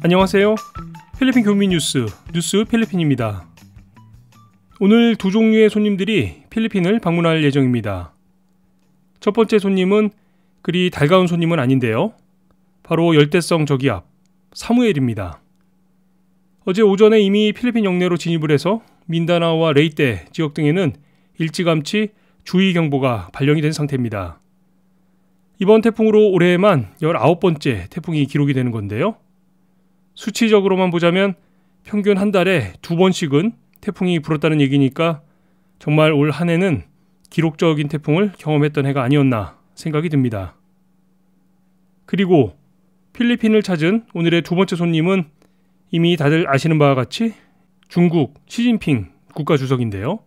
안녕하세요. 필리핀 교민 뉴스 필리핀입니다. 오늘 두 종류의 손님들이 필리핀을 방문할 예정입니다. 첫 번째 손님은 그리 달가운 손님은 아닌데요. 바로 열대성 저기압 사무엘입니다. 어제 오전에 이미 필리핀 영내로 진입을 해서 민다나오와 레이떼 지역 등에는 일찌감치 주의경보가 발령이 된 상태입니다. 이번 태풍으로 올해에만 19번째 태풍이 기록이 되는 건데요. 수치적으로만 보자면 평균 한 달에 2번씩은 태풍이 불었다는 얘기니까 정말 올 한 해는 기록적인 태풍을 경험했던 해가 아니었나 생각이 듭니다. 그리고 필리핀을 찾은 오늘의 두 번째 손님은 이미 다들 아시는 바와 같이 중국 시진핑 국가주석인데요.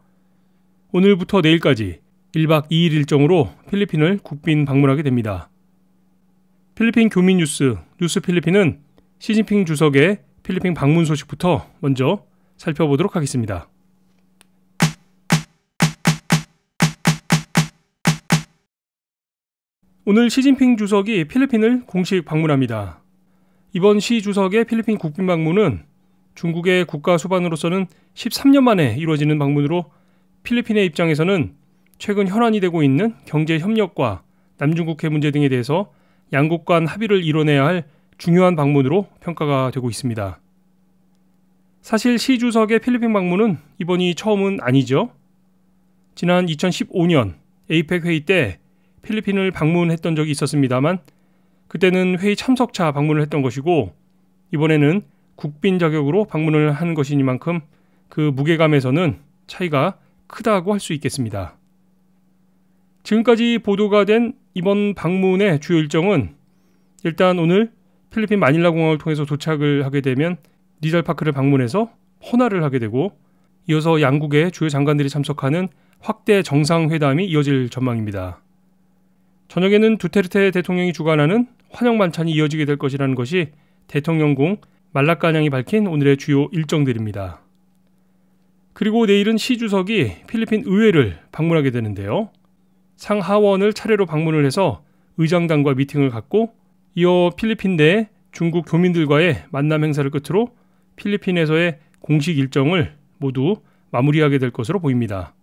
오늘부터 내일까지 1박 2일 일정으로 필리핀을 국빈 방문하게 됩니다. 필리핀 교민 뉴스 필리핀은 시진핑 주석의 필리핀 방문 소식부터 먼저 살펴보도록 하겠습니다. 오늘 시진핑 주석이 필리핀을 공식 방문합니다. 이번 시 주석의 필리핀 국빈 방문은 중국의 국가 수반으로서는 13년 만에 이루어지는 방문으로 필리핀의 입장에서는 최근 현안이 되고 있는 경제 협력과 남중국해 문제 등에 대해서 양국 간 합의를 이뤄내야 할 중요한 방문으로 평가가 되고 있습니다. 사실 시 주석의 필리핀 방문은 이번이 처음은 아니죠. 지난 2015년 에이펙 회의 때 필리핀을 방문했던 적이 있었습니다만 그때는 회의 참석차 방문을 했던 것이고 이번에는 국빈 자격으로 방문을 한 것이니만큼 그 무게감에서는 차이가 크다고 할 수 있겠습니다. 지금까지 보도가 된 이번 방문의 주요 일정은 일단 오늘 필리핀 마닐라 공항을 통해서 도착을 하게 되면 리잘파크를 방문해서 헌화를 하게 되고 이어서 양국의 주요 장관들이 참석하는 확대 정상회담이 이어질 전망입니다. 저녁에는 두테르테 대통령이 주관하는 환영 만찬이 이어지게 될 것이라는 것이 대통령궁 말라카냥이 밝힌 오늘의 주요 일정들입니다. 그리고 내일은 시 주석이 필리핀 의회를 방문하게 되는데요. 상하원을 차례로 방문을 해서 의장단과 미팅을 갖고 이어 필리핀 내 중국 교민들과의 만남 행사를 끝으로 필리핀에서의 공식 일정을 모두 마무리하게 될 것으로 보입니다.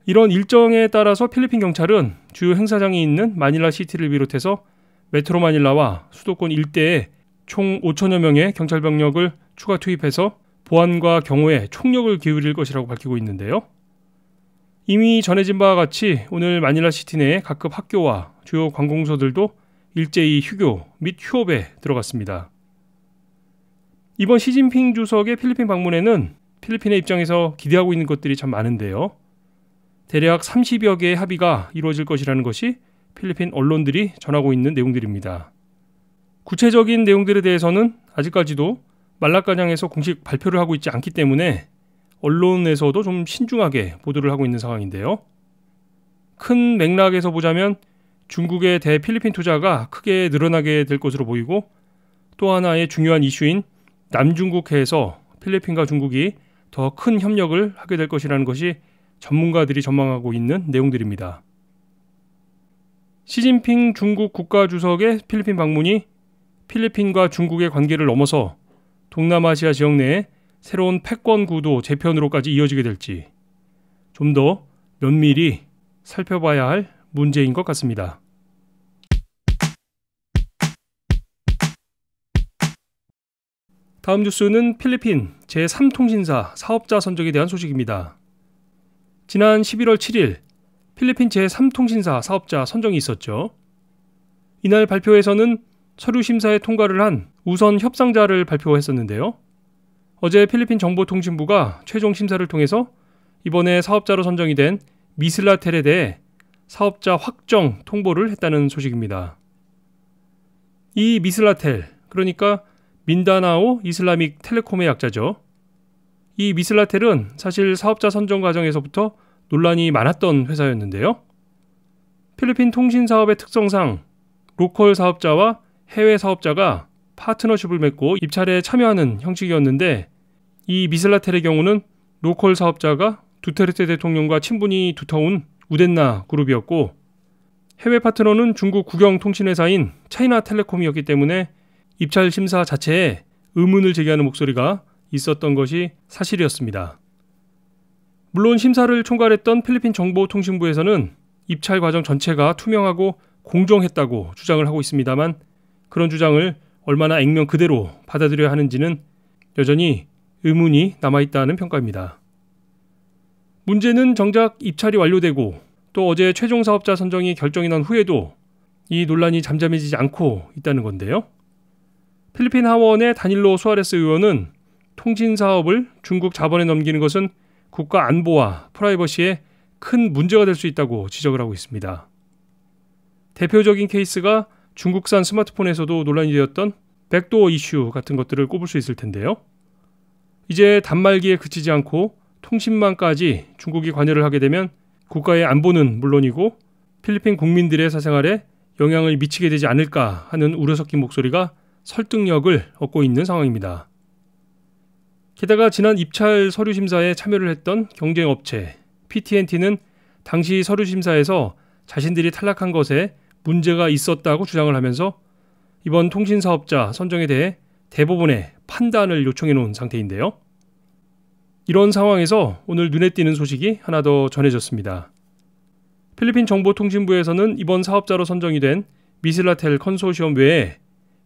이런 일정에 따라서 필리핀 경찰은 주요 행사장이 있는 마닐라 시티를 비롯해서 메트로 마닐라와 수도권 일대에 총 5천여 명의 경찰 병력을 추가 투입해서 보안과 경호에 총력을 기울일 것이라고 밝히고 있는데요. 이미 전해진 바와 같이 오늘 마닐라 시티 내 각급 학교와 주요 관공서들도 일제히 휴교 및 휴업에 들어갔습니다. 이번 시진핑 주석의 필리핀 방문에는 필리핀의 입장에서 기대하고 있는 것들이 참 많은데요. 대략 30여 개의 합의가 이루어질 것이라는 것이 필리핀 언론들이 전하고 있는 내용들입니다. 구체적인 내용들에 대해서는 아직까지도 말라카냥에서 공식 발표를 하고 있지 않기 때문에 언론에서도 좀 신중하게 보도를 하고 있는 상황인데요. 큰 맥락에서 보자면 중국의 대필리핀 투자가 크게 늘어나게 될 것으로 보이고 또 하나의 중요한 이슈인 남중국해에서 필리핀과 중국이 더 큰 협력을 하게 될 것이라는 것이 전문가들이 전망하고 있는 내용들입니다. 시진핑 중국 국가주석의 필리핀 방문이 필리핀과 중국의 관계를 넘어서 동남아시아 지역 내에 새로운 패권 구도 재편으로까지 이어지게 될지 좀 더 면밀히 살펴봐야 할 문제인 것 같습니다. 다음 뉴스는 필리핀 제3통신사 사업자 선정에 대한 소식입니다. 지난 11월 7일 필리핀 제3통신사 사업자 선정이 있었죠. 이날 발표에서는 서류 심사에 통과를 한 우선 협상자를 발표했었는데요. 어제 필리핀 정보통신부가 최종 심사를 통해서 이번에 사업자로 선정이 된 미슬라텔에 대해 사업자 확정 통보를 했다는 소식입니다. 이 미슬라텔, 그러니까 민다나오 이슬라믹 텔레콤의 약자죠. 이 미슬라텔은 사실 사업자 선정 과정에서부터 논란이 많았던 회사였는데요. 필리핀 통신 사업의 특성상 로컬 사업자와 해외 사업자가 파트너십을 맺고 입찰에 참여하는 형식이었는데 이 미슬라텔의 경우는 로컬 사업자가 두테르테 대통령과 친분이 두터운 우덴나 그룹이었고 해외 파트너는 중국 국영통신회사인 차이나텔레콤이었기 때문에 입찰 심사 자체에 의문을 제기하는 목소리가 있었던 것이 사실이었습니다. 물론 심사를 총괄했던 필리핀 정보통신부에서는 입찰 과정 전체가 투명하고 공정했다고 주장을 하고 있습니다만 그런 주장을 얼마나 액면 그대로 받아들여야 하는지는 여전히 의문이 남아있다는 평가입니다. 문제는 정작 입찰이 완료되고 또 어제 최종 사업자 선정이 결정이 난 후에도 이 논란이 잠잠해지지 않고 있다는 건데요. 필리핀 하원의 다닐로 수아레스 의원은 통신 사업을 중국 자본에 넘기는 것은 국가 안보와 프라이버시에 큰 문제가 될 수 있다고 지적을 하고 있습니다. 대표적인 케이스가 중국산 스마트폰에서도 논란이 되었던 백도어 이슈 같은 것들을 꼽을 수 있을 텐데요. 이제 단말기에 그치지 않고 통신망까지 중국이 관여를 하게 되면 국가의 안보는 물론이고 필리핀 국민들의 사생활에 영향을 미치게 되지 않을까 하는 우려 섞인 목소리가 설득력을 얻고 있는 상황입니다. 게다가 지난 입찰 서류 심사에 참여를 했던 경쟁업체 PTNT는 당시 서류 심사에서 자신들이 탈락한 것에 문제가 있었다고 주장을 하면서 이번 통신사업자 선정에 대해 대법원에 판단을 요청해 놓은 상태인데요. 이런 상황에서 오늘 눈에 띄는 소식이 하나 더 전해졌습니다. 필리핀 정보통신부에서는 이번 사업자로 선정이 된 미슬라텔 컨소시엄 외에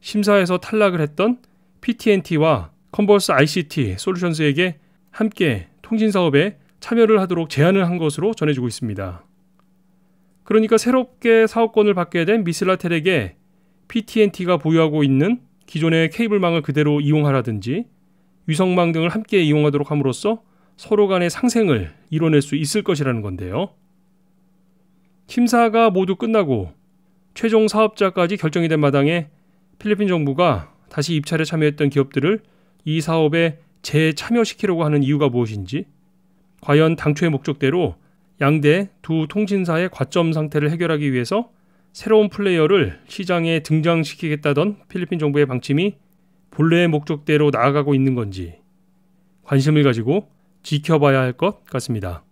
심사에서 탈락을 했던 PTNT와 컨버스 ICT 솔루션스에게 함께 통신사업에 참여를 하도록 제안을 한 것으로 전해지고 있습니다. 그러니까 새롭게 사업권을 받게 된 미슬라텔에게 PTNT가 보유하고 있는 기존의 케이블망을 그대로 이용하라든지 위성망 등을 함께 이용하도록 함으로써 서로 간의 상생을 이뤄낼 수 있을 것이라는 건데요. 심사가 모두 끝나고 최종 사업자까지 결정이 된 마당에 필리핀 정부가 다시 입찰에 참여했던 기업들을 이 사업에 재참여시키려고 하는 이유가 무엇인지, 과연 당초의 목적대로 양대 두 통신사의 과점 상태를 해결하기 위해서 새로운 플레이어를 시장에 등장시키겠다던 필리핀 정부의 방침이 본래의 목적대로 나아가고 있는 건지 관심을 가지고 지켜봐야 할 것 같습니다.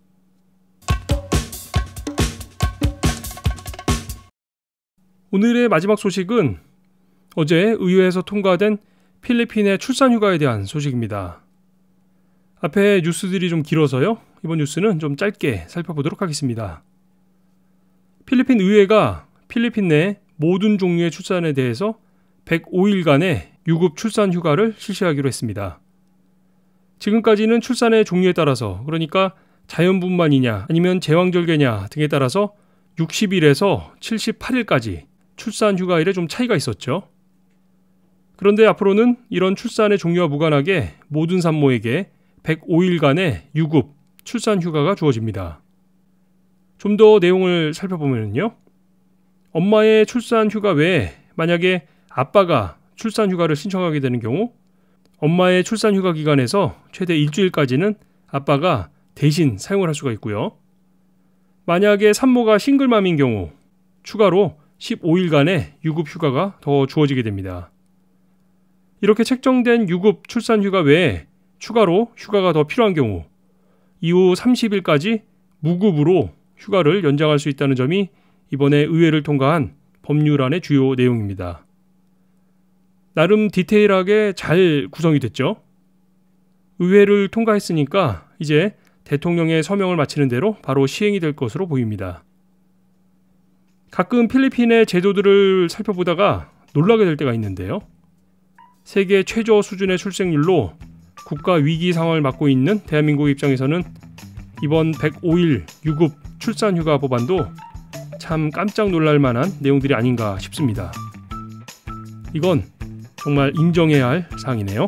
오늘의 마지막 소식은 어제 의회에서 통과된 필리핀의 출산휴가에 대한 소식입니다. 앞에 뉴스들이 좀 길어서요. 이번 뉴스는 좀 짧게 살펴보도록 하겠습니다. 필리핀 의회가 필리핀 내 모든 종류의 출산에 대해서 105일간의 유급 출산 휴가를 실시하기로 했습니다. 지금까지는 출산의 종류에 따라서, 그러니까 자연분만이냐 아니면 제왕절개냐 등에 따라서 60일에서 78일까지 출산 휴가일에 좀 차이가 있었죠. 그런데 앞으로는 이런 출산의 종류와 무관하게 모든 산모에게 105일간의 유급 출산 휴가가 주어집니다. 좀 더 내용을 살펴보면요. 엄마의 출산 휴가 외에 만약에 아빠가 출산 휴가를 신청하게 되는 경우 엄마의 출산 휴가 기간에서 최대 일주일까지는 아빠가 대신 사용을 할 수가 있고요. 만약에 산모가 싱글맘인 경우 추가로 15일간의 유급 휴가가 더 주어지게 됩니다. 이렇게 책정된 유급 출산 휴가 외에 추가로 휴가가 더 필요한 경우 이후 30일까지 무급으로 휴가를 연장할 수 있다는 점이 이번에 의회를 통과한 법률안의 주요 내용입니다. 나름 디테일하게 잘 구성이 됐죠. 의회를 통과했으니까 이제 대통령의 서명을 마치는 대로 바로 시행이 될 것으로 보입니다. 가끔 필리핀의 제도들을 살펴보다가 놀라게 될 때가 있는데요. 세계 최저 수준의 출생률로 국가 위기 상황을 맞고 있는 대한민국 입장에서는 이번 105일 유급 출산 휴가 법안도 참 깜짝 놀랄 만한 내용들이 아닌가 싶습니다. 이건 정말 인정해야 할 사항이네요.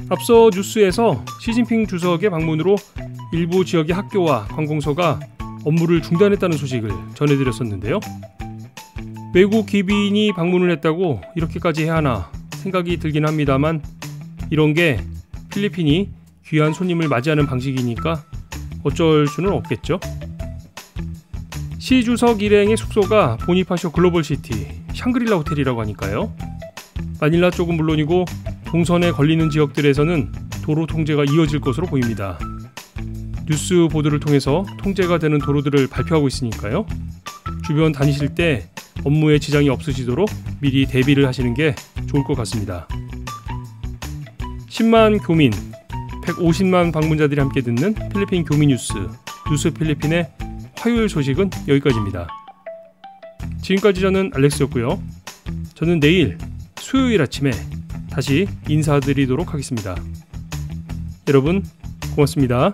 앞서 뉴스에서 시진핑 주석의 방문으로 일부 지역의 학교와 관공서가 업무를 중단했다는 소식을 전해드렸었는데요. 외국 기빈이 방문을 했다고 이렇게까지 해야 하나 생각이 들긴 합니다만 이런 게 필리핀이 귀한 손님을 맞이하는 방식이니까 어쩔 수는 없겠죠. 시 주석 일행의 숙소가 보니파쇼 글로벌시티 샹그릴라 호텔이라고 하니까요. 마닐라 쪽은 물론이고 동선에 걸리는 지역들에서는 도로 통제가 이어질 것으로 보입니다. 뉴스 보도를 통해서 통제가 되는 도로들을 발표하고 있으니까요. 주변 다니실 때 업무에 지장이 없으시도록 미리 대비를 하시는 게 좋을 것 같습니다. 10만 교민, 150만 방문자들이 함께 듣는 필리핀 교민 뉴스 필리핀의 화요일 소식은 여기까지입니다. 지금까지 저는 알렉스였고요. 저는 내일 수요일 아침에 다시 인사드리도록 하겠습니다. 여러분 고맙습니다.